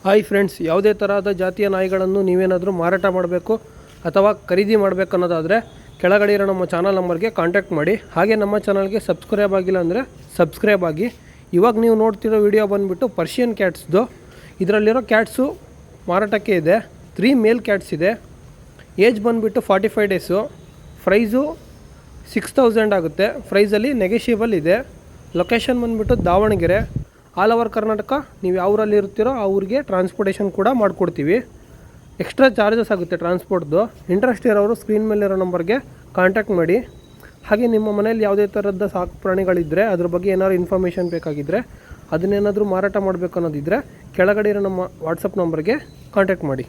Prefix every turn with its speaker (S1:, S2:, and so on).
S1: Hi friends, ಯಾವುದೇ ಥರದ ಜಾತಿಯ ನಾಯಿಗಳನ್ನು ನೀವೇನಾದರೂ ಮಾರಾಟ ಮಾಡಬೇಕು ಅಥವಾ ಖರೀದಿ ಮಾಡಬೇಕು ಅನ್ನೋದಾದರೆ ಕೆಳಗಡೆ ಇರೋ ನಮ್ಮ ಚಾನಲ್ ನಂಬರ್ಗೆ ಕಾಂಟ್ಯಾಕ್ಟ್ ಮಾಡಿ. ಹಾಗೆ ನಮ್ಮ ಚಾನಲ್ಗೆ ಸಬ್ಸ್ಕ್ರೈಬ್ ಆಗಿಲ್ಲ ಅಂದರೆ ಸಬ್ಸ್ಕ್ರೈಬ್ ಆಗಿ. ಇವಾಗ ನೀವು ನೋಡ್ತಿರೋ ವಿಡಿಯೋ ಬಂದುಬಿಟ್ಟು ಪರ್ಷಿಯನ್ ಕ್ಯಾಟ್ಸ್ದು. ಇದರಲ್ಲಿರೋ ಕ್ಯಾಟ್ಸು ಮಾರಾಟಕ್ಕೆ ಇದೆ. 3 ಮೇಲ್ ಕ್ಯಾಟ್ಸ್ ಇದೆ. ಏಜ್ ಬಂದುಬಿಟ್ಟು 45 ಡೇಸು. ಪ್ರೈಸು 6000 ಆಗುತ್ತೆ. ಪ್ರೈಸಲ್ಲಿ ನೆಗೆಷಿಯಬಲ್ ಇದೆ. ಲೊಕೇಶನ್ ಬಂದುಬಿಟ್ಟು ದಾವಣಗೆರೆ. ಆಲ್ ಓವರ್ ಕರ್ನಾಟಕ ನೀವು ಯಾವ ಊರಲ್ಲಿ ಇರ್ತೀರೋ ಆ ಊರಿಗೆ ಟ್ರಾನ್ಸ್ಪೋರ್ಟೇಷನ್ ಕೂಡ ಮಾಡಿಕೊಡ್ತೀವಿ. ಎಕ್ಸ್ಟ್ರಾ ಚಾರ್ಜಸ್ ಆಗುತ್ತೆ ಟ್ರಾನ್ಸ್ಪೋರ್ಟ್ದು. ಇಂಟ್ರೆಸ್ಟ್ ಇರೋರು ಸ್ಕ್ರೀನ್ ಮೇಲಿರೋ ನಂಬರ್ಗೆ ಕಾಂಟ್ಯಾಕ್ಟ್ ಮಾಡಿ. ಹಾಗೆ ನಿಮ್ಮ ಮನೆಯಲ್ಲಿ ಯಾವುದೇ ಥರದ ಸಾಕು ಪ್ರಾಣಿಗಳಿದ್ದರೆ ಅದ್ರ ಬಗ್ಗೆ ಏನಾದ್ರು ಇನ್ಫಾರ್ಮೇಷನ್ ಬೇಕಾಗಿದ್ದರೆ, ಅದನ್ನೇನಾದರೂ ಮಾರಾಟ ಮಾಡಬೇಕು ಅನ್ನೋದಿದ್ದರೆ ಕೆಳಗಡೆ ಇರೋ ನಮ್ಮ ವಾಟ್ಸಪ್ ನಂಬರ್ಗೆ ಕಾಂಟ್ಯಾಕ್ಟ್ ಮಾಡಿ.